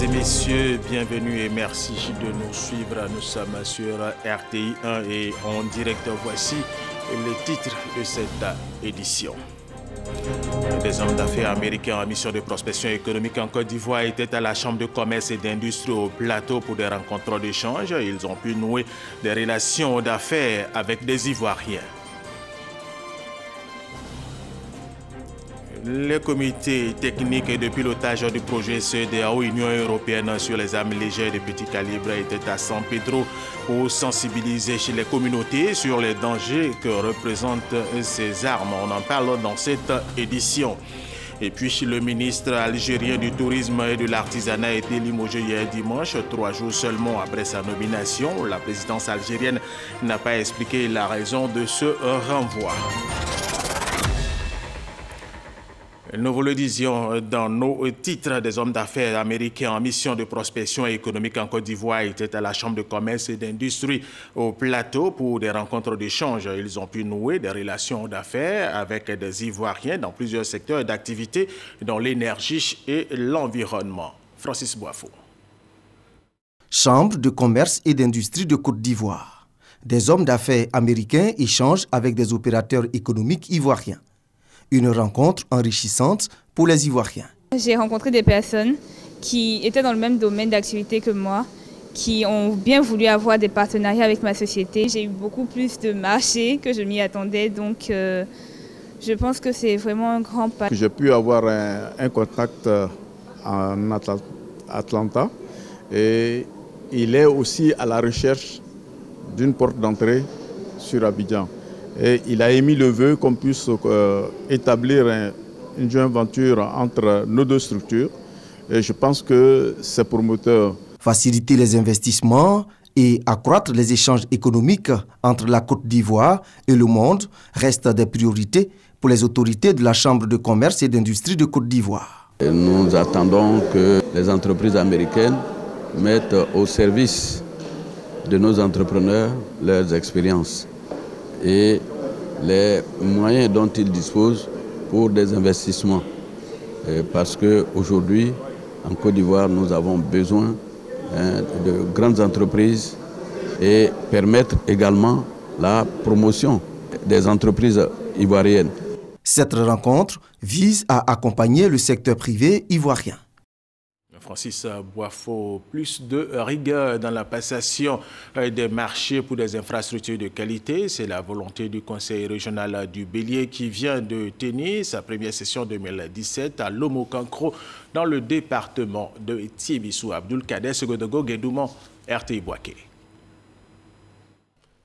et messieurs, bienvenue et merci de nous suivre. Nous sommes sur RTI 1 et en direct. Voici les titres de cette édition. Des hommes d'affaires américains en mission de prospection économique en Côte d'Ivoire étaient à la Chambre de commerce et d'industrie au plateau pour des rencontres d'échange. Ils ont pu nouer des relations d'affaires avec des Ivoiriens. Le comité technique et de pilotage du projet CEDEAO Union européenne sur les armes légères de petit calibre était à San Pedro pour sensibiliser chez les communautés sur les dangers que représentent ces armes. On en parle dans cette édition. Et puis le ministre algérien du tourisme et de l'artisanat a été limogé hier dimanche, 3 jours seulement après sa nomination. La présidence algérienne n'a pas expliqué la raison de ce renvoi. Nous vous le disions dans nos titres, des hommes d'affaires américains en mission de prospection économique en Côte d'Ivoire étaient à la Chambre de commerce et d'industrie au plateau pour des rencontres d'échange. Ils ont pu nouer des relations d'affaires avec des Ivoiriens dans plusieurs secteurs d'activité, dont l'énergie et l'environnement. Francis Boifo. Chambre de commerce et d'industrie de Côte d'Ivoire. Des hommes d'affaires américains échangent avec des opérateurs économiques ivoiriens. Une rencontre enrichissante pour les Ivoiriens. J'ai rencontré des personnes qui étaient dans le même domaine d'activité que moi, qui ont bien voulu avoir des partenariats avec ma société. J'ai eu beaucoup plus de marchés que je m'y attendais, donc je pense que c'est vraiment un grand pas. J'ai pu avoir un contact en Atlanta et il est aussi à la recherche d'une porte d'entrée sur Abidjan. Et il a émis le vœu qu'on puisse établir une joint venture entre nos deux structures. Et je pense que c'est promoteur. Faciliter les investissements et accroître les échanges économiques entre la Côte d'Ivoire et le monde restent des priorités pour les autorités de la Chambre de commerce et d'industrie de Côte d'Ivoire. Nous attendons que les entreprises américaines mettent au service de nos entrepreneurs leurs expériences et les moyens dont ils disposent pour des investissements. Parce qu'aujourd'hui, en Côte d'Ivoire, nous avons besoin de grandes entreprises et permettre également la promotion des entreprises ivoiriennes. Cette rencontre vise à accompagner le secteur privé ivoirien. Francis Boifo, plus de rigueur dans la passation des marchés pour des infrastructures de qualité. C'est la volonté du Conseil régional du Bélier qui vient de tenir sa première session 2017 à Lomokankro dans le département de Tiébissou. Abdul Kader Segodogo Guédouman, RTI Boaké.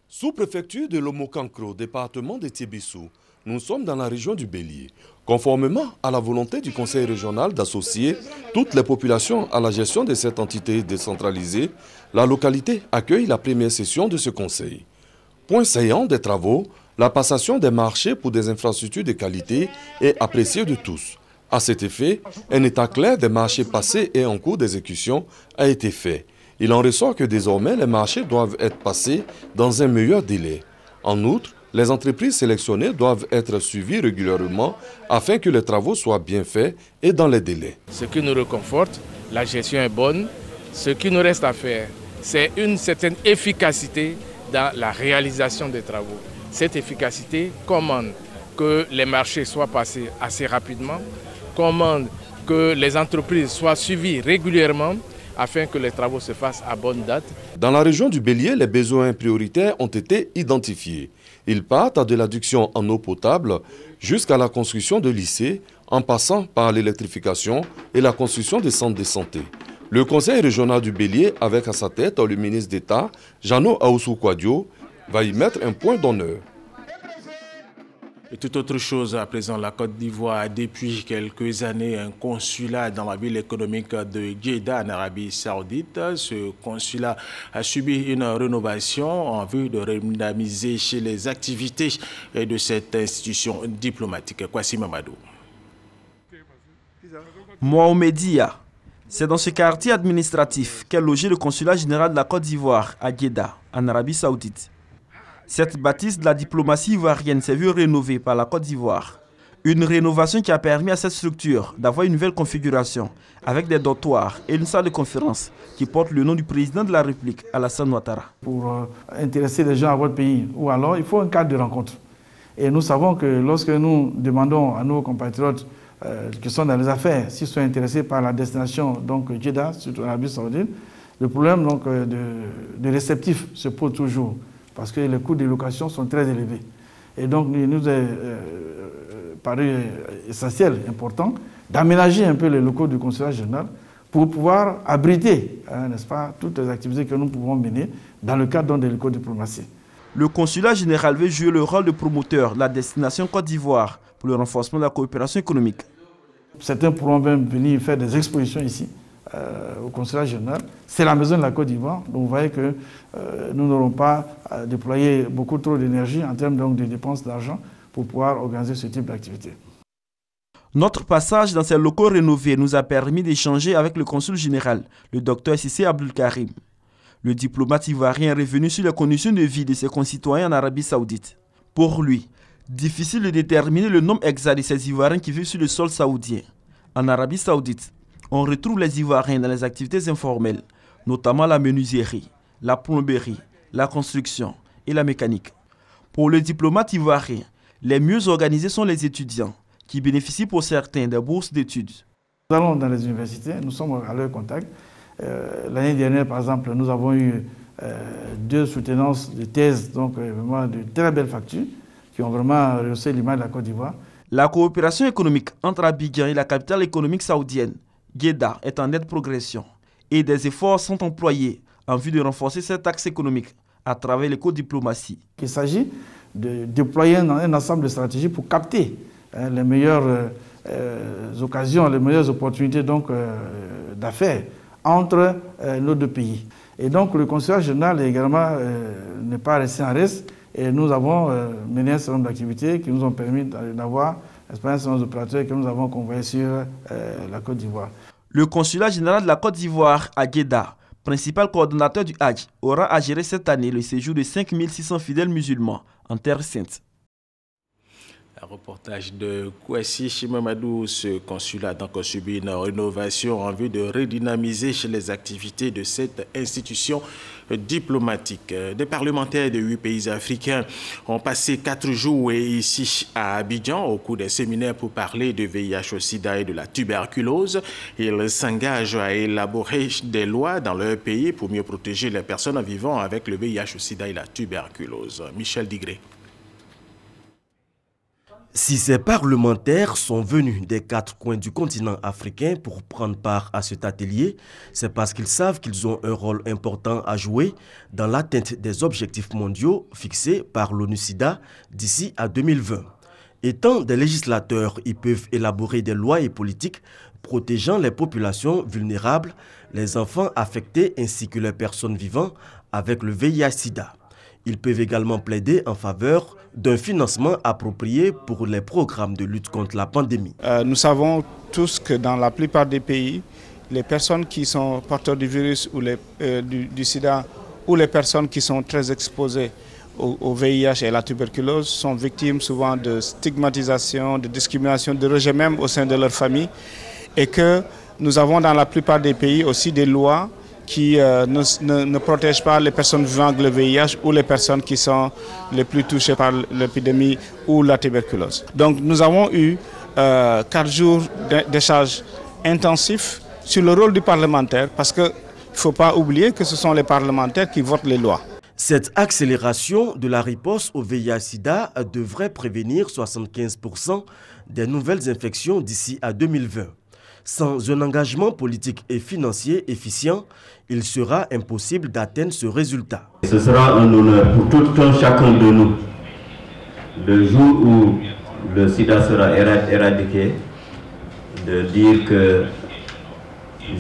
Sous-préfecture de Lomokankro, département de Tiébissou, nous sommes dans la région du Bélier. Conformément à la volonté du Conseil régional d'associer toutes les populations à la gestion de cette entité décentralisée, la localité accueille la première session de ce Conseil. Point saillant des travaux, la passation des marchés pour des infrastructures de qualité est appréciée de tous. À cet effet, un état clair des marchés passés et en cours d'exécution a été fait. Il en ressort que désormais les marchés doivent être passés dans un meilleur délai. En outre, les entreprises sélectionnées doivent être suivies régulièrement afin que les travaux soient bien faits et dans les délais. Ce qui nous réconforte, la gestion est bonne. Ce qui nous reste à faire, c'est une certaine efficacité dans la réalisation des travaux. Cette efficacité commande que les marchés soient passés assez rapidement, commande que les entreprises soient suivies régulièrement afin que les travaux se fassent à bonne date. Dans la région du Bélier, les besoins prioritaires ont été identifiés. Ils partent de l'adduction en eau potable jusqu'à la construction de lycées, en passant par l'électrification et la construction des centres de santé. Le Conseil régional du Bélier, avec à sa tête le ministre d'État, Jano Aoussou-Kouadio, va y mettre un point d'honneur. Et toute autre chose à présent, la Côte d'Ivoire a depuis quelques années un consulat dans la ville économique de Djeddah en Arabie Saoudite. Ce consulat a subi une rénovation en vue de redynamiser les activités de cette institution diplomatique. Kwasi Mamadou. Mohamedia, c'est dans ce quartier administratif qu'est logé le consulat général de la Côte d'Ivoire à Djeddah en Arabie Saoudite. Cette bâtisse de la diplomatie ivoirienne s'est vue rénovée par la Côte d'Ivoire. Une rénovation qui a permis à cette structure d'avoir une nouvelle configuration avec des dortoirs et une salle de conférence qui porte le nom du président de la République, Alassane Ouattara. Pour intéresser les gens à votre pays, ou alors il faut un cadre de rencontre. Et nous savons que lorsque nous demandons à nos compatriotes qui sont dans les affaires, s'ils sont intéressés par la destination, donc Jeddah, surtout en Arabie Saoudite, le problème donc, de réceptif se pose toujours parce que les coûts de location sont très élevés. Et donc, il nous est paru essentiel, important, d'aménager un peu les locaux du consulat général pour pouvoir abriter, n'est-ce pas, toutes les activités que nous pouvons mener dans le cadre des locaux de diplomatie. Le consulat général veut jouer le rôle de promoteur de la destination Côte d'Ivoire pour le renforcement de la coopération économique. Certains pourront même venir faire des expositions ici, au consulat général. C'est la maison de la Côte d'Ivoire, donc vous voyez que nous n'aurons pas à déployer beaucoup trop d'énergie en termes donc, de dépenses d'argent pour pouvoir organiser ce type d'activité. Notre passage dans ces locaux rénovés nous a permis d'échanger avec le consul général, le docteur Cissé Abdul-Karim. Le diplomate ivoirien est revenu sur les conditions de vie de ses concitoyens en Arabie Saoudite. Pour lui, difficile de déterminer le nombre exact de ces Ivoiriens qui vivent sur le sol saoudien. En Arabie Saoudite, on retrouve les Ivoiriens dans les activités informelles, notamment la menuiserie, la plomberie, la construction et la mécanique. Pour le diplomate ivoirien, les mieux organisés sont les étudiants, qui bénéficient pour certains des bourses d'études. Nous allons dans les universités, nous sommes à leur contact. L'année dernière, par exemple, nous avons eu 2 soutenances de thèses, donc vraiment de très belles factures, qui ont vraiment rehaussé l'image de la Côte d'Ivoire. La coopération économique entre Abidjan et la capitale économique saoudienne, Jeddah, est en nette progression et des efforts sont employés en vue de renforcer cet axe économique à travers l'éco-diplomatie. Il s'agit de déployer un ensemble de stratégies pour capter les meilleures occasions, les meilleures opportunités d'affaires entre nos 2 pays. Et donc le consulat général également n'est pas resté en reste et nous avons mené un certain nombre d'activités qui nous ont permis d'avoir un certain nombre d'opérateurs que nous avons convoyés sur la Côte d'Ivoire. Le consulat général de la Côte d'Ivoire à Jeddah, principal coordonnateur du Hajj, aura à gérer cette année le séjour de 5600 fidèles musulmans en Terre Sainte. Un reportage de Kouassi Chimamadou. Ce consulat a subi une rénovation en vue de redynamiser les activités de cette institution diplomatique. Des parlementaires de 8 pays africains ont passé 4 jours ici à Abidjan au cours des séminaires pour parler de VIH-Sida et de la tuberculose. Ils s'engagent à élaborer des lois dans leur pays pour mieux protéger les personnes vivant avec le VIH-Sida et la tuberculose. Michel Digré. Si ces parlementaires sont venus des 4 coins du continent africain pour prendre part à cet atelier, c'est parce qu'ils savent qu'ils ont un rôle important à jouer dans l'atteinte des objectifs mondiaux fixés par l'ONU-SIDA d'ici à 2020. Étant des législateurs, ils peuvent élaborer des lois et politiques protégeant les populations vulnérables, les enfants affectés ainsi que les personnes vivant avec le VIH-Sida. Ils peuvent également plaider en faveur d'un financement approprié pour les programmes de lutte contre la pandémie. Nous savons tous que dans la plupart des pays, les personnes qui sont porteurs du virus ou du sida ou les personnes qui sont très exposées au VIH et à la tuberculose sont victimes souvent de stigmatisation, de discrimination, de rejet même au sein de leur famille. Et que nous avons dans la plupart des pays aussi des lois qui ne protègent pas les personnes vivant avec le VIH ou les personnes qui sont les plus touchées par l'épidémie ou la tuberculose. Donc nous avons eu 4 jours d'échanges intensifs sur le rôle du parlementaire parce qu'il ne faut pas oublier que ce sont les parlementaires qui votent les lois. Cette accélération de la riposte au VIH-Sida devrait prévenir 75% des nouvelles infections d'ici à 2020. Sans un engagement politique et financier efficient, il sera impossible d'atteindre ce résultat. Ce sera un honneur pour tout un chacun de nous, le jour où le sida sera éradiqué, de dire que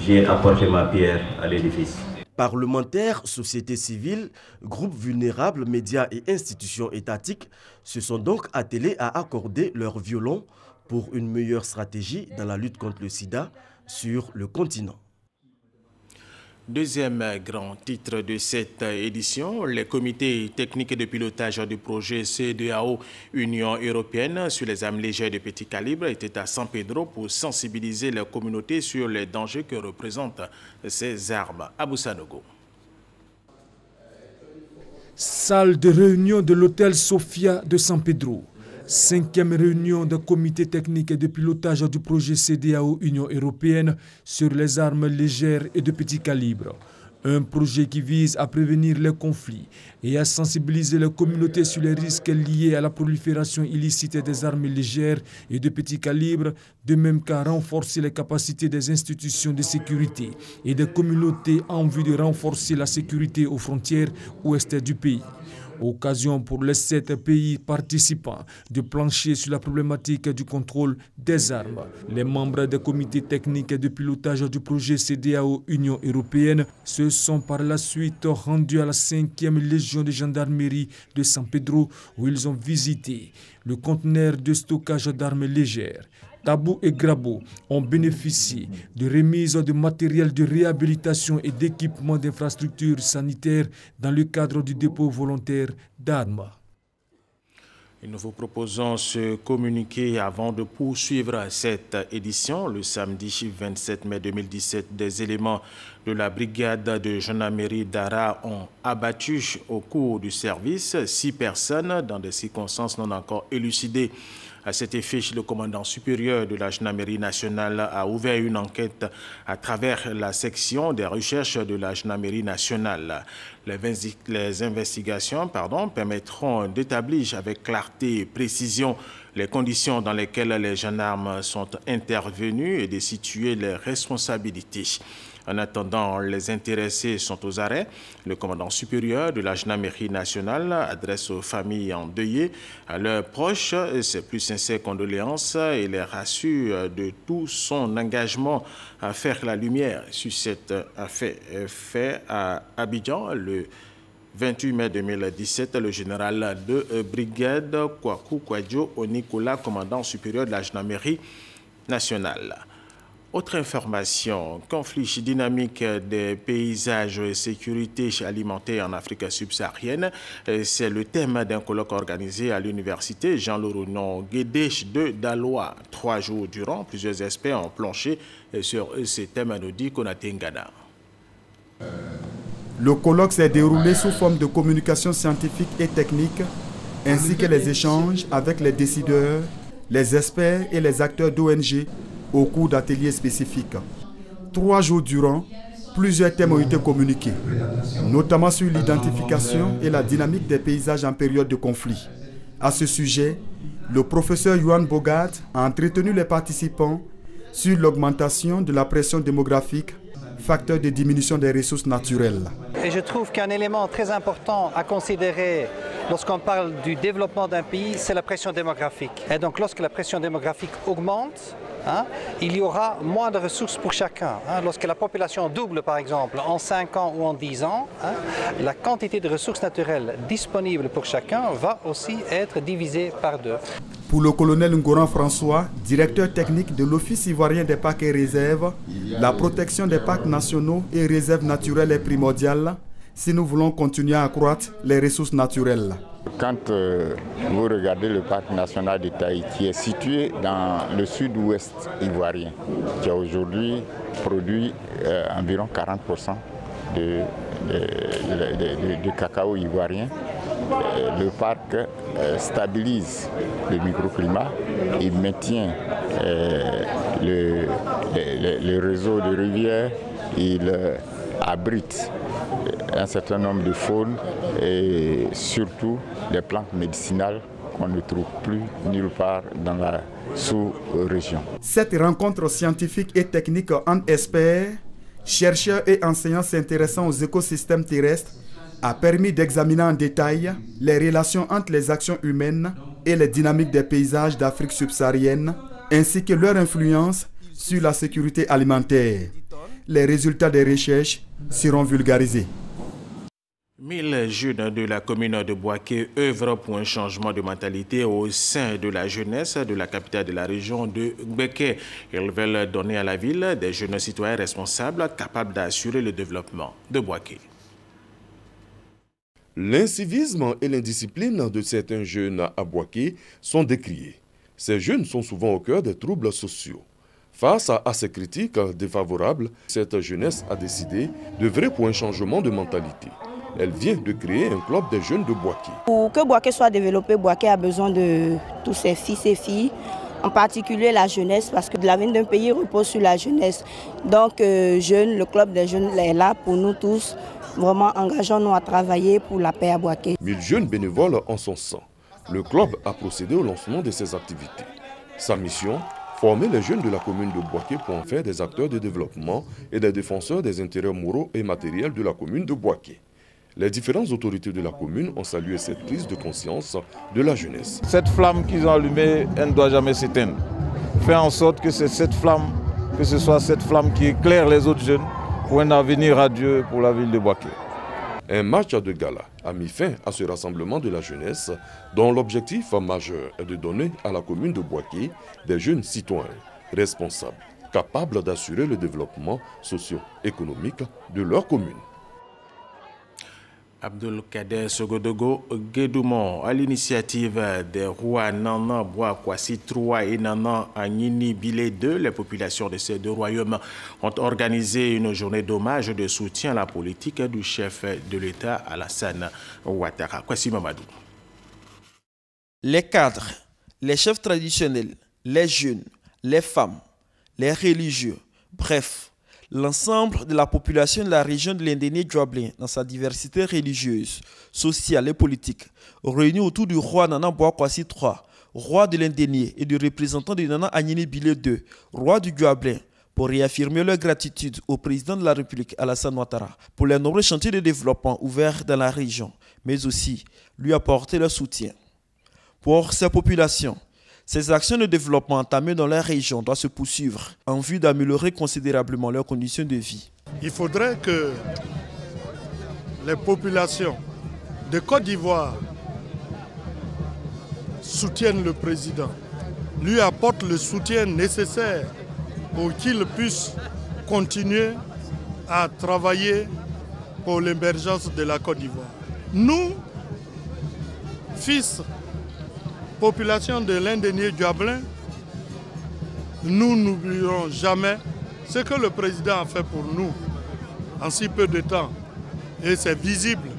j'ai apporté ma pierre à l'édifice. Parlementaires, société civile, groupes vulnérables, médias et institutions étatiques se sont donc attelés à accorder leur violon pour une meilleure stratégie dans la lutte contre le sida sur le continent. Deuxième grand titre de cette édition, les comités techniques de pilotage du projet CEDEAO Union européenne sur les armes légères de petit calibre étaient à San Pedro pour sensibiliser la communauté sur les dangers que représentent ces armes. Abou Sanogo. Salle de réunion de l'hôtel Sofia de San Pedro. 5e réunion du comité technique de pilotage du projet CEDEAO Union européenne sur les armes légères et de petit calibre. Un projet qui vise à prévenir les conflits et à sensibiliser les communautés sur les risques liés à la prolifération illicite des armes légères et de petit calibre, de même qu'à renforcer les capacités des institutions de sécurité et des communautés en vue de renforcer la sécurité aux frontières ouest du pays. Occasion pour les 7 pays participants de plancher sur la problématique du contrôle des armes. Les membres des comités techniques de pilotage du projet CEDEAO Union européenne se sont par la suite rendus à la 5e Légion de gendarmerie de San Pedro où ils ont visité le conteneur de stockage d'armes légères. Tabou et Grabo ont bénéficié de remises de matériel de réhabilitation et d'équipements d'infrastructures sanitaires dans le cadre du dépôt volontaire d'armes. Et nous vous proposons ce communiqué avant de poursuivre cette édition. Le samedi 27 mai 2017, des éléments de la brigade de gendarmerie d'Ara ont abattu au cours du service 6 personnes dans des circonstances non encore élucidées. À cet effet, le commandant supérieur de la gendarmerie nationale a ouvert une enquête à travers la section des recherches de la gendarmerie nationale. Les investigations permettront d'établir avec clarté et précision les conditions dans lesquelles les gendarmes sont intervenus et de situer les responsabilités. En attendant, les intéressés sont aux arrêts. Le commandant supérieur de la gendarmerie nationale adresse aux familles endeuillées, à leurs proches, ses plus sincères condoléances et les rassure de tout son engagement à faire la lumière sur cet affaire fait à Abidjan le 28 mai 2017. Le général de brigade Kwaku Kwadjo Onikola, commandant supérieur de la gendarmerie nationale. Autre information, conflit dynamique des paysages et sécurité alimentaire en Afrique subsaharienne. C'est le thème d'un colloque organisé à l'université Jean-Laurent Guédé de Daloa. 3 jours durant, plusieurs experts ont planché sur ces thèmes, nous dit Konaté Ngana. Le colloque s'est déroulé sous forme de communication scientifique et technique, ainsi que les échanges avec les décideurs, les experts et les acteurs d'ONG au cours d'ateliers spécifiques. 3 jours durant, plusieurs thèmes ont été communiqués, notamment sur l'identification et la dynamique des paysages en période de conflit. À ce sujet, le professeur Johan Bogart a entretenu les participants sur l'augmentation de la pression démographique, facteur de diminution des ressources naturelles. Et je trouve qu'un élément très important à considérer lorsqu'on parle du développement d'un pays, c'est la pression démographique. Et donc lorsque la pression démographique augmente, il y aura moins de ressources pour chacun. Lorsque la population double, par exemple, en 5 ans ou en 10 ans, la quantité de ressources naturelles disponibles pour chacun va aussi être divisée par 2. Pour le colonel Ngoran François, directeur technique de l'Office ivoirien des parcs et réserves, la protection des parcs nationaux et réserves naturelles est primordiale si nous voulons continuer à accroître les ressources naturelles. Quand vous regardez le parc national de Taï, qui est situé dans le sud-ouest ivoirien, qui a aujourd'hui produit environ 40% de cacao ivoirien, le parc stabilise le microclimat, il maintient le réseau de rivières, il abrite un certain nombre de faunes et surtout des plantes médicinales qu'on ne trouve plus nulle part dans la sous-région. Cette rencontre scientifique et technique entre experts, chercheurs et enseignants s'intéressant aux écosystèmes terrestres a permis d'examiner en détail les relations entre les actions humaines et les dynamiques des paysages d'Afrique subsaharienne, ainsi que leur influence sur la sécurité alimentaire. Les résultats des recherches seront vulgarisés. 1000 jeunes de la commune de Boaké œuvrent pour un changement de mentalité au sein de la jeunesse de la capitale de la région de Gbeke. Ils veulent donner à la ville des jeunes citoyens responsables capables d'assurer le développement de Boaké. L'incivisme et l'indiscipline de certains jeunes à Boaké sont décriés. Ces jeunes sont souvent au cœur des troubles sociaux. Face à ces critiques défavorables, cette jeunesse a décidé d'œuvrer pour un changement de mentalité. Elle vient de créer un club des jeunes de Boaké. Pour que Boaké soit développé, Boaké a besoin de tous ses fils et filles, en particulier la jeunesse, parce que l'avenir d'un pays repose sur la jeunesse. Donc, le club des jeunes est là pour nous tous. Vraiment, engageons-nous à travailler pour la paix à Boaké. 1000 jeunes bénévoles en son sein. Le club a procédé au lancement de ses activités. Sa mission, former les jeunes de la commune de Boaké pour en faire des acteurs de développement et des défenseurs des intérêts moraux et matériels de la commune de Boaké. Les différentes autorités de la commune ont salué cette prise de conscience de la jeunesse. Cette flamme qu'ils ont allumée, elle ne doit jamais s'éteindre. Faire en sorte que c'est cette flamme, que ce soit cette flamme qui éclaire les autres jeunes pour un avenir radieux pour la ville de Boaké. Un match de gala a mis fin à ce rassemblement de la jeunesse dont l'objectif majeur est de donner à la commune de Boaké des jeunes citoyens responsables, capables d'assurer le développement socio-économique de leur commune. Abdelkader Sogodogo Guédoumon, à l'initiative des rois Nana Boakwasi 3 et Nana Agnini Bilé 2, les populations de ces deux royaumes ont organisé une journée d'hommage de soutien à la politique du chef de l'État Alassane Ouattara. Kwasi Mamadou. Les cadres, les chefs traditionnels, les jeunes, les femmes, les religieux, bref, l'ensemble de la population de la région de l'Indénié-Djuablin, dans sa diversité religieuse, sociale et politique, réunis autour du roi Nana Boakwasi III, roi de l'Indénié, et du représentant de Nana Agnini Bilé II, roi du Djuablin, pour réaffirmer leur gratitude au président de la République, Alassane Ouattara, pour les nombreux chantiers de développement ouverts dans la région, mais aussi lui apporter leur soutien. Pour ces populations, ces actions de développement entamées dans leur région doivent se poursuivre en vue d'améliorer considérablement leurs conditions de vie. Il faudrait que les populations de Côte d'Ivoire soutiennent le président, lui apportent le soutien nécessaire pour qu'il puisse continuer à travailler pour l'émergence de la Côte d'Ivoire. Nous, fils population de l'Indénié-Djuablin, nous n'oublierons jamais ce que le président a fait pour nous en si peu de temps. Et c'est visible.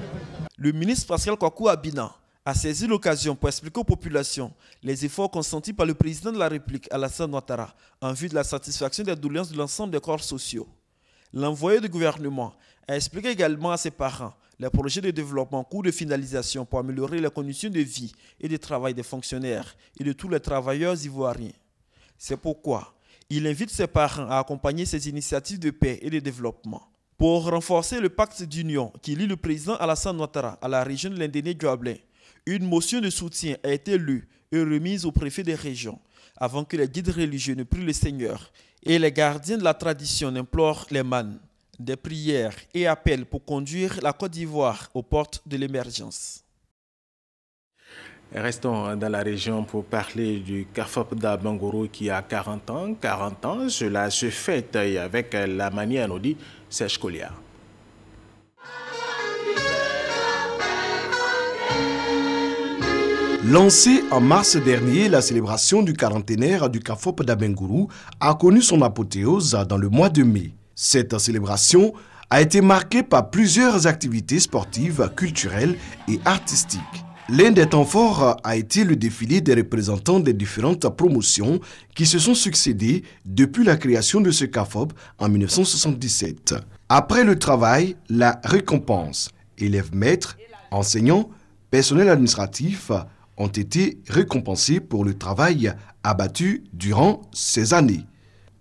Le ministre Pascal Kwaku Abina a saisi l'occasion pour expliquer aux populations les efforts consentis par le président de la République, Alassane Ouattara, en vue de la satisfaction des doléances de l'ensemble des corps sociaux. L'envoyé du gouvernement a expliqué également à ses parents les projets de développement en cours de finalisation pour améliorer les conditions de vie et de travail des fonctionnaires et de tous les travailleurs ivoiriens. C'est pourquoi il invite ses parents à accompagner ces initiatives de paix et de développement. Pour renforcer le pacte d'union qui lie le président Alassane Ouattara à la région de l'Indénié-Djuablin, une motion de soutien a été lue et remise au préfet des régions avant que les guides religieux ne prient le Seigneur et les gardiens de la tradition n'implorent les mânes. Des prières et appels pour conduire la Côte d'Ivoire aux portes de l'émergence. Restons dans la région pour parler du CAFOP d'Abangoro qui a 40 ans. 40 ans, cela se fête avec la manière, nous dit Serge Colliard. Lancée en mars dernier, la célébration du quarantenaire du CAFOP d'Abengourou a connu son apothéose dans le mois de mai. Cette célébration a été marquée par plusieurs activités sportives, culturelles et artistiques. L'un des temps forts a été le défilé des représentants des différentes promotions qui se sont succédées depuis la création de ce CAFOP en 1977. Après le travail, la récompense. Élèves maîtres, enseignants, personnel administratif ont été récompensés pour le travail abattu durant ces années.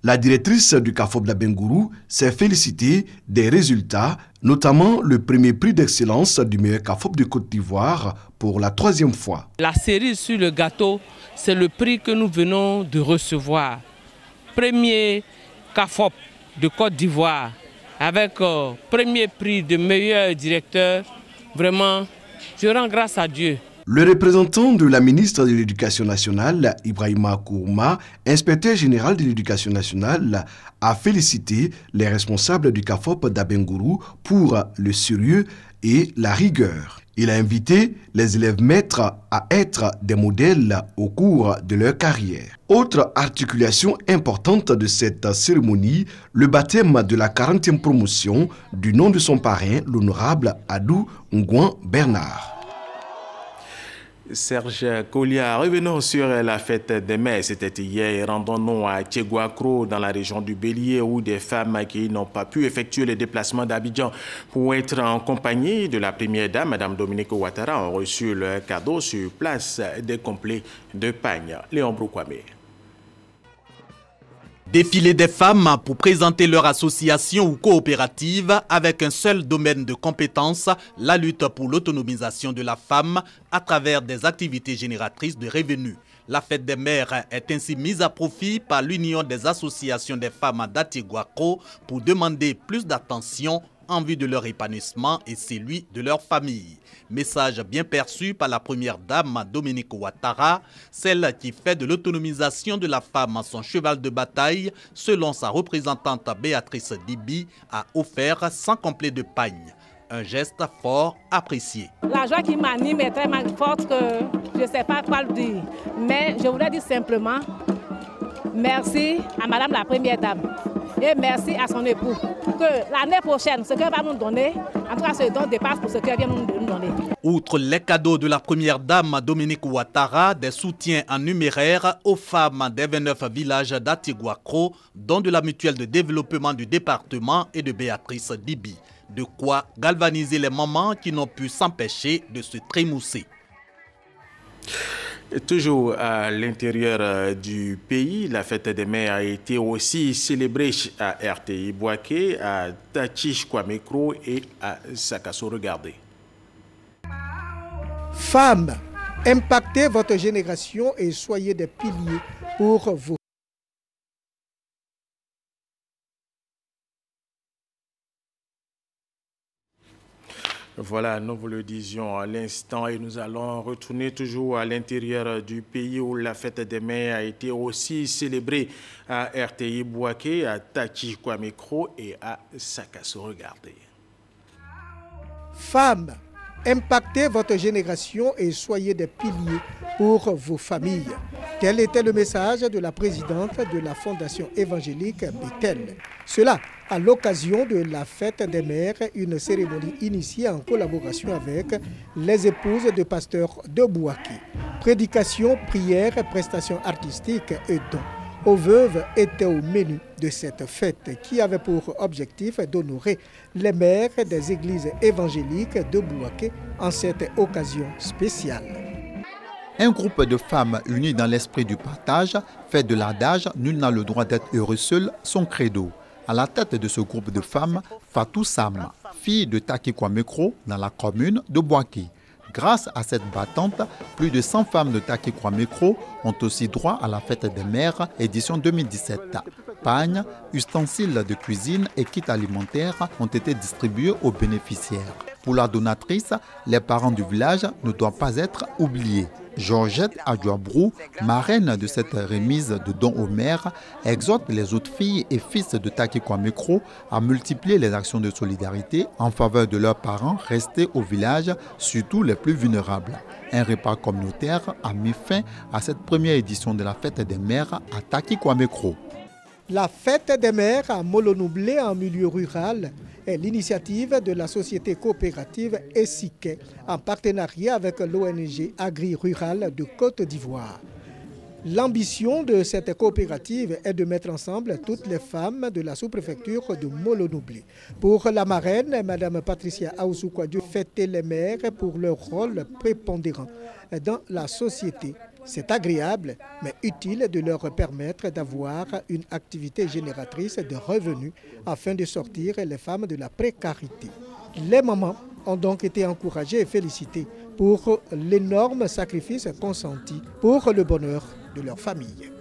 La directrice du CAFOP d'Abengourou s'est félicitée des résultats, notamment le premier prix d'excellence du meilleur CAFOP de Côte d'Ivoire pour la 3e fois. La cerise sur le gâteau, c'est le prix que nous venons de recevoir. Premier CAFOP de Côte d'Ivoire avec premier prix de meilleur directeur Vraiment, je rends grâce à Dieu. Le représentant de la ministre de l'Éducation nationale, Ibrahima Kourouma, inspecteur général de l'Éducation nationale, a félicité les responsables du CAFOP d'Abengourou pour le sérieux et la rigueur. Il a invité les élèves maîtres à être des modèles au cours de leur carrière. Autre articulation importante de cette cérémonie, le baptême de la 40e promotion du nom de son parrain, l'honorable Adou Ngouan Bernard. Serge Kolia, revenons sur la fête des mères. C'était hier. Rendons-nous à Tcheguakro, dans la région du Bélier, où des femmes qui n'ont pas pu effectuer le déplacement d'Abidjan pour être en compagnie de la première dame, Mme Dominique Ouattara, ont reçu leur cadeau sur place des complets de pagne. Léon Broukwame. Défilé des femmes pour présenter leur association ou coopérative avec un seul domaine de compétence, la lutte pour l'autonomisation de la femme à travers des activités génératrices de revenus. La fête des mères est ainsi mise à profit par l'Union des associations des femmes d'Atiguaco pour demander plus d'attention en vue de leur épanouissement et celui de leur famille. Message bien perçu par la première dame Dominique Ouattara, celle qui fait de l'autonomisation de la femme son cheval de bataille, selon sa représentante Béatrice Dibi, a offert 100 complets de pagne. Un geste fort apprécié. La joie qui m'anime est tellement forte que je ne sais pas quoi le dire. Mais je voudrais dire simplement merci à Madame la Première Dame et merci à son époux. Que l'année prochaine, ce qu'elle va nous donner, en tout cas ce don dépasse pour ce qu'elle vient nous donner. Outre les cadeaux de la Première Dame Dominique Ouattara, des soutiens en numéraire aux femmes des 29 villages d'Atiguaco, dont de la mutuelle de développement du département et de Béatrice Dibi. De quoi galvaniser les mamans qui n'ont pu s'empêcher de se trémousser. Toujours à l'intérieur du pays, la fête des mères a été aussi célébrée à RTI Boaké, à Tachich Kwamekro et à Sakasso. Regardez. Femmes, impactez votre génération et soyez des piliers pour vos. Voilà, nous vous le disions à l'instant et nous allons retourner toujours à l'intérieur du pays où la fête des mères a été aussi célébrée à RTI Boaké, à Tachich Kwamekro et à Sakasso. Regardez. Femmes, impactez votre génération et soyez des piliers pour vos familles. Tel était le message de la présidente de la Fondation évangélique Bethel. Cela à l'occasion de la fête des mères, une cérémonie initiée en collaboration avec les épouses de pasteurs de Boaké. Prédication, prière, prestations artistiques et dons aux veuves étaient au menu de cette fête qui avait pour objectif d'honorer les mères des églises évangéliques de Boaké en cette occasion spéciale. Un groupe de femmes unies dans l'esprit du partage fait de l'adage « Nul n'a le droit d'être heureux seul » son credo. À la tête de ce groupe de femmes, Fatou Sam, fille de Taki Kwamekro dans la commune de Boaké. Grâce à cette battante, plus de 100 femmes de Taki Kwamekro ont aussi droit à la fête des mères édition 2017. Pagnes, ustensiles de cuisine et kits alimentaires ont été distribués aux bénéficiaires. Pour la donatrice, les parents du village ne doivent pas être oubliés. Georgette Adjouabrou, marraine de cette remise de dons aux mères, exhorte les autres filles et fils de Taki Kwamekro à multiplier les actions de solidarité en faveur de leurs parents restés au village, surtout les plus vulnérables. Un repas communautaire a mis fin à cette première édition de la fête des mères à Taki Kwamekro. La fête des mères à Molonoublé en milieu rural est l'initiative de la société coopérative Essike en partenariat avec l'ONG Agri-Rural de Côte d'Ivoire. L'ambition de cette coopérative est de mettre ensemble toutes les femmes de la sous-préfecture de Molonoublé. Pour la marraine, Mme Patricia Aoussoukouadieu, fêter les mères pour leur rôle prépondérant dans la société. C'est agréable, mais utile de leur permettre d'avoir une activité génératrice de revenus afin de sortir les femmes de la précarité. Les mamans ont donc été encouragées et félicitées pour l'énorme sacrifice consenti pour le bonheur de leur famille.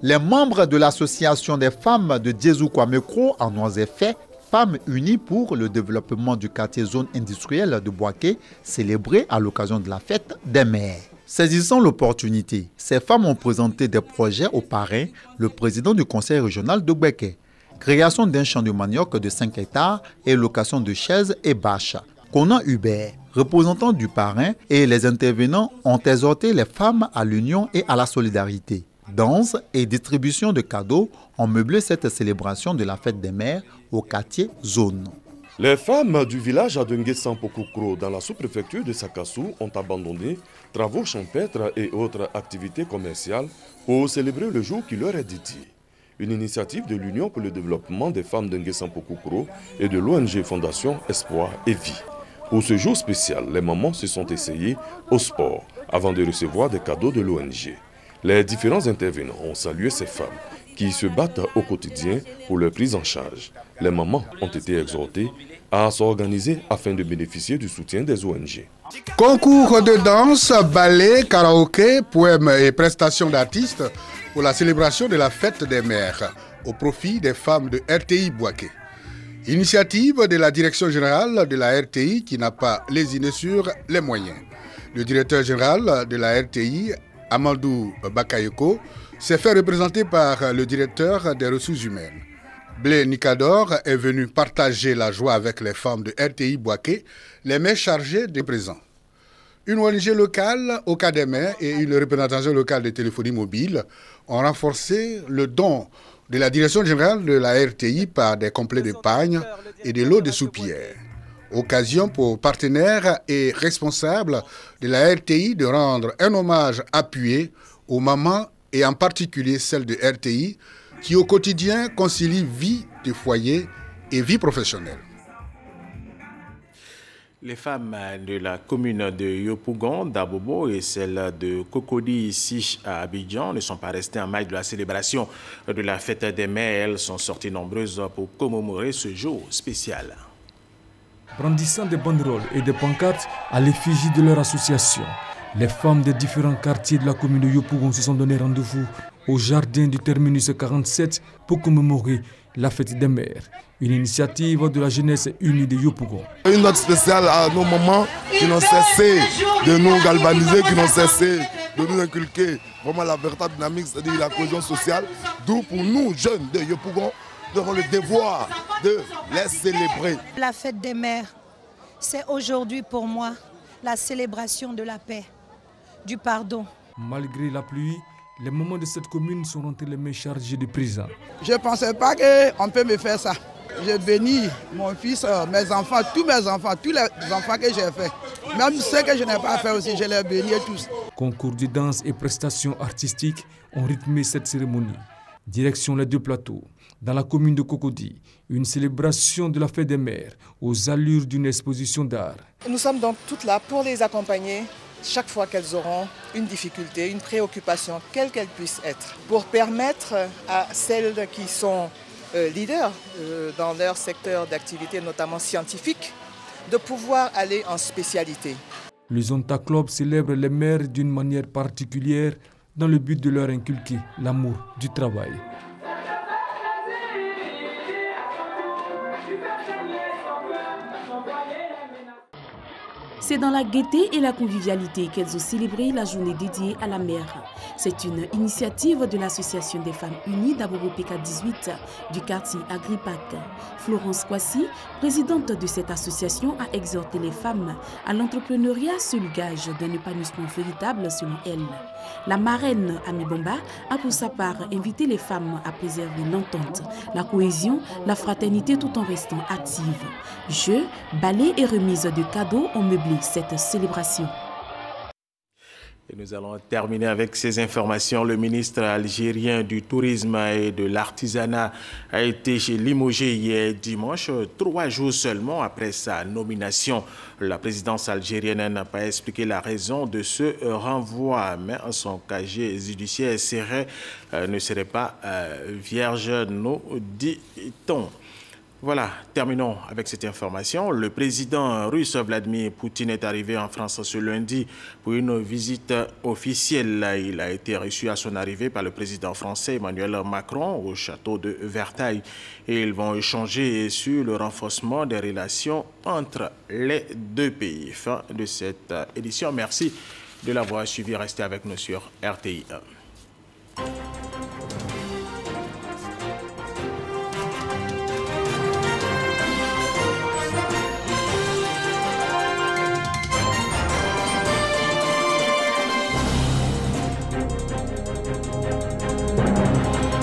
Les membres de l'association des femmes de Djezou Kwamekro en ont fait Femmes unies pour le développement du quartier zone industrielle de Boaké, célébré à l'occasion de la fête des mères. Saisissant l'opportunité, ces femmes ont présenté des projets au parrain, le président du conseil régional de Boaké. Création d'un champ de manioc de 5 hectares et location de chaises et bâches. Conan Hubert, représentant du parrain, et les intervenants ont exhorté les femmes à l'union et à la solidarité. Danse et distribution de cadeaux ont meublé cette célébration de la fête des mères au quartier Zone. Les femmes du village Adengue-Sampokukro dans la sous-préfecture de Sakassou ont abandonné travaux champêtres et autres activités commerciales pour célébrer le jour qui leur est dédié. Une initiative de l'Union pour le développement des femmes d'Engue-Sampokukro et de l'ONG Fondation Espoir et Vie. Pour ce jour spécial, les mamans se sont essayées au sport avant de recevoir des cadeaux de l'ONG. Les différents intervenants ont salué ces femmes qui se battent au quotidien pour leur prise en charge. Les mamans ont été exhortées à s'organiser afin de bénéficier du soutien des ONG. Concours de danse, ballet, karaoké, poèmes et prestations d'artistes pour la célébration de la fête des mères au profit des femmes de RTI Boaké. Initiative de la direction générale de la RTI qui n'a pas lésiné sur les moyens. Le directeur général de la RTI, Amadou Bakayoko, s'est fait représenter par le directeur des ressources humaines. Blé Nicador est venu partager la joie avec les femmes de RTI Boaké, les mères chargées des présents. Une ONG locale, au cas des mères, et une représentation locale de téléphonie mobile ont renforcé le don de la direction générale de la RTI par des complets de pagne et de l'eau de soupière. Occasion pour partenaires et responsables de la RTI de rendre un hommage appuyé aux mamans et en particulier celles de RTI qui au quotidien concilient vie de foyer et vie professionnelle. Les femmes de la commune de Yopougon, d'Abobo et celles de Cocody ici à Abidjan ne sont pas restées en maille de la célébration de la fête des mères. Elles sont sorties nombreuses pour commémorer ce jour spécial. Brandissant des banderoles et des pancartes à l'effigie de leur association, les femmes des différents quartiers de la commune de Yopougon se sont donné rendez-vous au jardin du terminus 47 pour commémorer la fête des mères, une initiative de la jeunesse unie de Yopougon. Une note spéciale à nos mamans qui n'ont cessé de nous galvaniser, qui n'ont cessé de nous inculquer vraiment la véritable dynamique, c'est-à-dire la cohésion sociale, d'où pour nous, jeunes de Yopougon, nous avons le devoir de les célébrer. La fête des mères, c'est aujourd'hui pour moi la célébration de la paix, du pardon. Malgré la pluie, les mamans de cette commune sont rentrées les mains chargées de présents. Je ne pensais pas qu'on peut me faire ça. J'ai béni mon fils, mes enfants, tous les enfants que j'ai fait. Même ceux que je n'ai pas fait aussi, je les bénis tous. Concours de danse et prestations artistiques ont rythmé cette cérémonie. Direction les deux plateaux. Dans la commune de Cocody, une célébration de la fête des mères aux allures d'une exposition d'art. Nous sommes donc toutes là pour les accompagner chaque fois qu'elles auront une difficulté, une préoccupation, quelle qu'elle puisse être, pour permettre à celles qui sont leaders dans leur secteur d'activité, notamment scientifique, de pouvoir aller en spécialité. Le Zonta Club célèbre les mères d'une manière particulière dans le but de leur inculquer l'amour du travail. C'est dans la gaieté et la convivialité qu'elles ont célébré la journée dédiée à la mère. C'est une initiative de l'Association des femmes unies d'Abobo PK18 du quartier Agripac. Florence Kwasi, présidente de cette association, a exhorté les femmes à l'entrepreneuriat, seul gage d'un épanouissement véritable selon elle. La marraine Ami Bomba a pour sa part invité les femmes à préserver l'entente, la cohésion, la fraternité tout en restant actives. Jeux, ballets et remises de cadeaux ont meublé cette célébration. Et nous allons terminer avec ces informations. Le ministre algérien du Tourisme et de l'Artisanat a été limogé hier dimanche, 3 jours seulement après sa nomination. La présidence algérienne n'a pas expliqué la raison de ce renvoi, mais son casier judiciaire ne serait pas vierge, nous dit-on. Voilà, terminons avec cette information. Le président russe Vladimir Poutine est arrivé en France ce lundi pour une visite officielle. Il a été reçu à son arrivée par le président français Emmanuel Macron au château de Versailles. Et ils vont échanger sur le renforcement des relations entre les deux pays. Fin de cette édition. Merci de l'avoir suivi. Restez avec nous sur RTI1.